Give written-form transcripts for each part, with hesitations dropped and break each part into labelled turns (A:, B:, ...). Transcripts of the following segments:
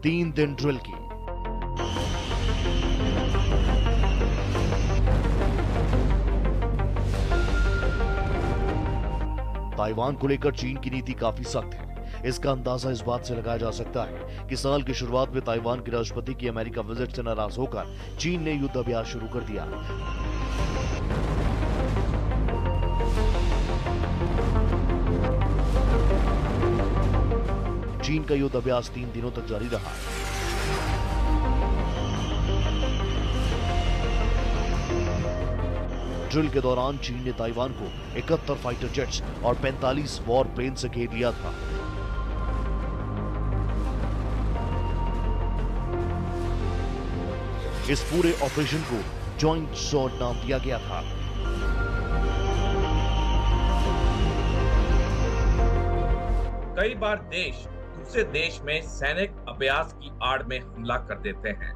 A: 3 दिन ड्रिल की। ताइवान को लेकर चीन की नीति काफी सख्त है। इसका अंदाजा इस बात से लगाया जा सकता है कि साल की शुरुआत में ताइवान के राष्ट्रपति की अमेरिका विजिट से नाराज होकर चीन ने युद्ध अभ्यास शुरू कर दिया। चीन का युद्ध अभ्यास 3 दिनों तक जारी रहा। ड्रिल के दौरान चीन ने ताइवान को 71 फाइटर जेट्स और 45 वॉर प्लेन से घेर लिया था। इस पूरे ऑपरेशन को जॉइंट स्वॉर्ड नाम दिया गया था।
B: कई बार देश दूसरे देश में सैनिक अभ्यास की आड़ में हमला कर देते हैं।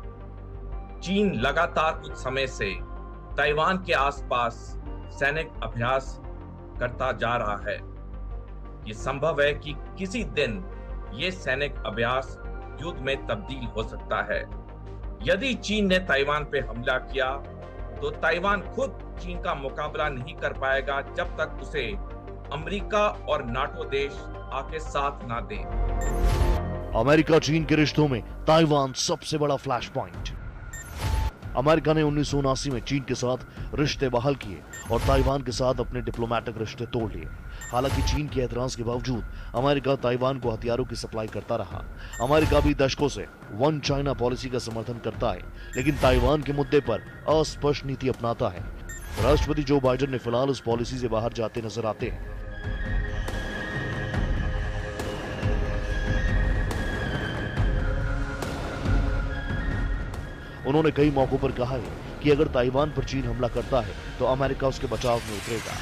B: चीन लगातार कुछ समय से ताइवान के आसपास सैनिक अभ्यास करता जा रहा है। ये संभव है कि किसी दिन ये सैनिक अभ्यास युद्ध में तब्दील हो सकता है। यदि चीन ने ताइवान पे हमला किया तो ताइवान खुद चीन का मुकाबला नहीं कर पाएगा जब तक उसे अमेरिका और नाटो देश आके साथ ना दें।
A: अमेरिका चीन के रिश्तों में ताइवान सबसे बड़ा फ्लैश पॉइंट। अमेरिका ने 1979 में चीन के साथ रिश्ते बहाल किए और ताइवान के साथ अपने डिप्लोमेटिक रिश्ते तोड़ लिए। हालांकि चीन के एतराज के बावजूद अमेरिका ताइवान को हथियारों की सप्लाई करता रहा। अमेरिका भी दशकों से वन चाइना पॉलिसी का समर्थन करता है, लेकिन ताइवान के मुद्दे पर अस्पष्ट नीति अपनाता है। राष्ट्रपति जो बाइडेन ने फिलहाल उस पॉलिसी से बाहर जाते नजर आते हैं। उन्होंने कई मौकों पर कहा है कि अगर ताइवान पर चीन हमला करता है तो अमेरिका उसके बचाव में उतरेगा।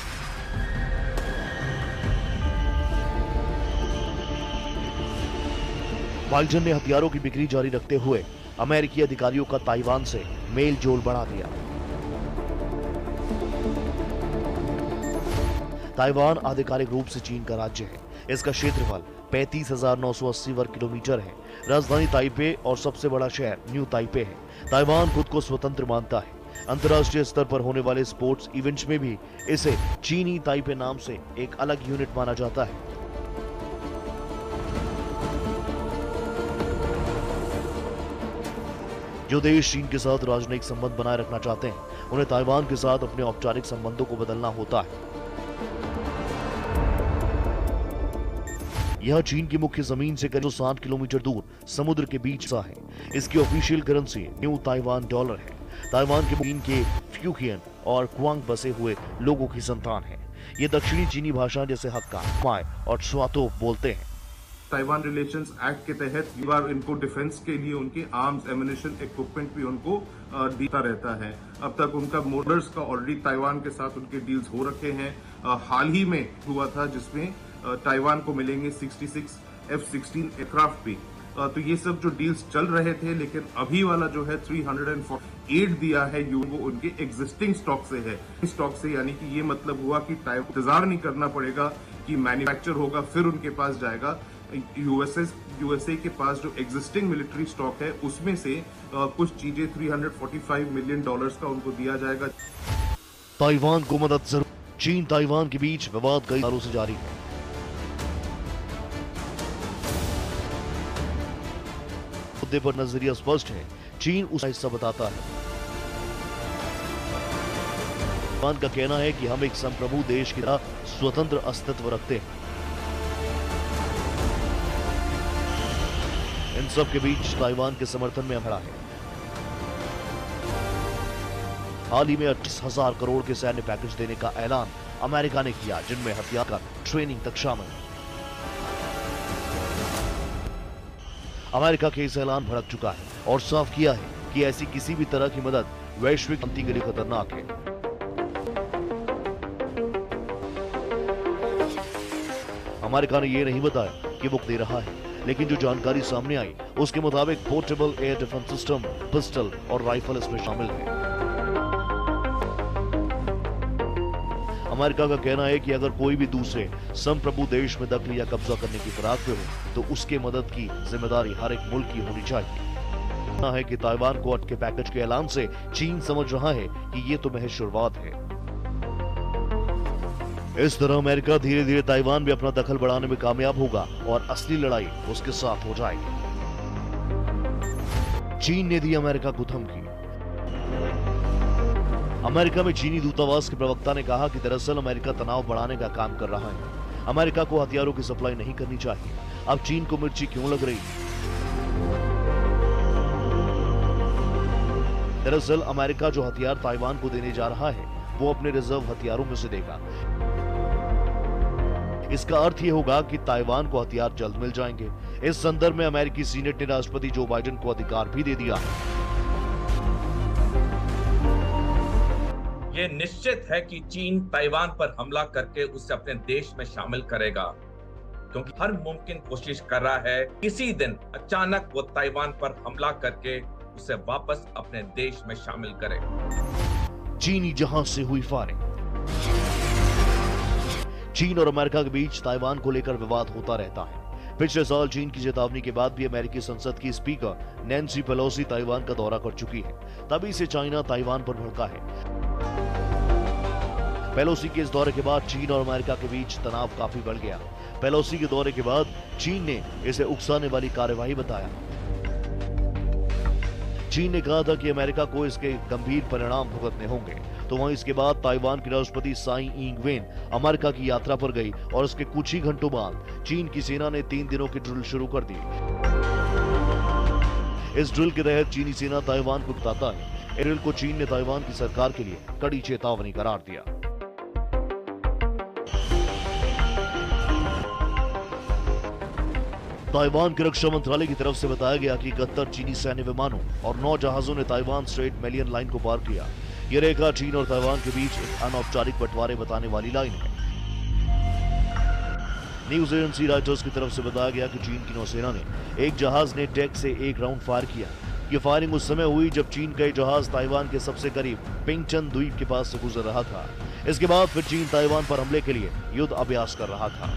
A: बाइडेन ने हथियारों की बिक्री जारी रखते हुए अमेरिकी अधिकारियों का ताइवान से मेल जोल बढ़ा दिया। ताइवान आधिकारिक रूप से चीन का राज्य है। इसका क्षेत्रफल 35,980 वर्ग किलोमीटर है। राजधानी ताइपे और सबसे बड़ा शहर न्यू ताइपे है। ताइवान खुद को स्वतंत्र मानता है। अंतर्राष्ट्रीय स्तर पर होने वाले स्पोर्ट्स इवेंट्स में भी इसे चीनी ताइपे नाम से एक अलग यूनिट माना जाता है। जो देश चीन के साथ राजनयिक संबंध बनाए रखना चाहते हैं, उन्हें ताइवान के साथ अपने औपचारिक संबंधों को बदलना होता है। यह चीन की मुख्य जमीन से करीब 60 किलोमीटर दूर समुद्र के बीच सा है। इसकी official currency new Taiwan dollar है। ताइवान के चीन के फ्यूकियन और क्वांग बसे हुए लोगों की संतान है। ये दक्षिणी चीनी भाषा जैसे हक्का, माय और स्वातो बोलते हैं।
C: ताइवान रिलेशंस एक्ट के तहत बार इनको डिफेंस के लिए उनके आर्म्स, एम्युनिशन, इक्विपमेंट भी उनको देता रहता है। अब तक उनका मोटर्स का ऑलरेडी ताइवान के साथ उनके डील्स हो रखे हैं। हाल ही में हुआ था जिसमें ताइवान को मिलेंगे 66 F-16 एयरक्राफ्ट भी। तो ये सब जो डील्स चल रहे थे, लेकिन अभी वाला जो है 348 दिया है वो उनके एग्जिस्टिंग स्टॉक से है। स्टॉक से यानी कि ये मतलब हुआ कि इंतजार नहीं करना पड़ेगा कि मैन्युफैक्चर होगा फिर उनके पास जाएगा। यूएसए के पास जो एग्जिस्टिंग मिलिट्री स्टॉक है उसमें से कुछ चीजें $345 मिलियन का उनको दिया जाएगा।
A: ताइवान को मदद जरूर। चीन ताइवान के बीच विवाद कई सालों से जारी है। मुद्दे पर नजरिया स्पष्ट है। चीन उसका हिस्सा बताता है। ताइवान का कहना है कि हम एक संप्रभु देश की तरह स्वतंत्र अस्तित्व रखते हैं। इन सब के बीच ताइवान के समर्थन में खड़ा है। हाल ही में 28,000 करोड़ के सैन्य पैकेज देने का ऐलान अमेरिका ने किया, जिनमें हथियार का ट्रेनिंग तक शामिल है। अमेरिका के इस ऐलान भड़क चुका है और साफ किया है कि ऐसी किसी भी तरह की मदद वैश्विक शांति के लिए खतरनाक है। अमेरिका ने यह नहीं बताया कि वो दे रहा है, लेकिन जो जानकारी सामने आई उसके मुताबिक portable air defence system, pistol और राइफल इसमें शामिल है। अमेरिका का कहना है कि अगर कोई भी दूसरे संप्रभु देश में दखल या कब्जा करने की फिराक में हो तो उसके मदद की जिम्मेदारी हर एक मुल्क की होनी चाहिए। है कि ताइवान को अटके पैकेज के ऐलान से चीन समझ रहा है कि ये तो महज शुरुआत है। इस तरह अमेरिका धीरे धीरे ताइवान में अपना दखल बढ़ाने में कामयाब होगा और असली लड़ाई उसके साथ हो जाएगी। चीन ने दी अमेरिका को धमकी। अमेरिका में चीनी दूतावास के प्रवक्ता ने कहा कि दरअसल अमेरिका तनाव बढ़ाने का काम कर रहा है। अमेरिका को हथियारों की सप्लाई नहीं करनी चाहिए। अब चीन को मिर्ची क्यों लग रही है? दरअसल अमेरिका जो हथियार ताइवान को देने जा रहा है वो अपने रिजर्व हथियारों में से देगा। इसका अर्थ ये होगा कि ताइवान को हथियार जल्द मिल जाएंगे। इस संदर्भ में अमेरिकी सीनेट ने राष्ट्रपति जो बाइडेन को अधिकार भी दे दिया है।
B: ये निश्चित है कि चीन ताइवान पर हमला करके उसे अपने देश में शामिल करेगा, क्योंकि हर मुमकिन कोशिश कर रहा है किसी दिन अचानक वो ताइवान पर हमला करके उसे वापस अपने देश में शामिल करे।
A: चीनी जहाज से हुई फायरिंग। चीन और अमेरिका के बीच ताइवान को लेकर विवाद होता रहता है। पिछले साल चीन की चेतावनी के बाद भी अमेरिकी संसद की स्पीकर नैन्सी पेलोसी ताइवान का दौरा कर चुकी है। तभी से चाइना ताइवान पर भड़का है। पेलोसी के इस दौरे के बाद चीन और अमेरिका के बीच तनाव काफी बढ़ गया। पेलोसी के दौरे के बाद चीन ने इसे उकसाने वाली कार्यवाही बताया। चीन ने कहा था कि अमेरिका को इसके गंभीर परिणाम भुगतने होंगे। तो वहीं इसके बाद ताइवान के राष्ट्रपति साई इंग वेन अमेरिका की यात्रा पर गई और उसके कुछ ही घंटों बाद चीन की सेना ने 3 दिनों की ड्रिल शुरू कर दी। इस ड्रिल के तहत चीनी सेना ताइवान को बताता है। इस ड्रिल को चीन ने ताइवान की सरकार के लिए कड़ी चेतावनी करार दिया। ताइवान के रक्षा मंत्रालय की तरफ से बताया गया कि 71 चीनी सैन्य विमानों और 9 जहाजों ने ताइवान स्ट्रेट मेलियन लाइन को पार किया। यह रेखा चीन और ताइवान के बीच एक अनौपचारिक बंटवारे बताने वाली लाइन है। न्यूज एजेंसी रॉयटर्स की तरफ से बताया गया कि चीन की नौसेना ने एक जहाज ने टैक से एक राउंड फायर किया। यह फायरिंग उस समय हुई जब चीन का जहाज ताइवान के सबसे करीब पिंगचन द्वीप के पास से गुजर रहा था। इसके बाद फिर चीन ताइवान पर हमले के लिए युद्ध अभ्यास कर रहा था।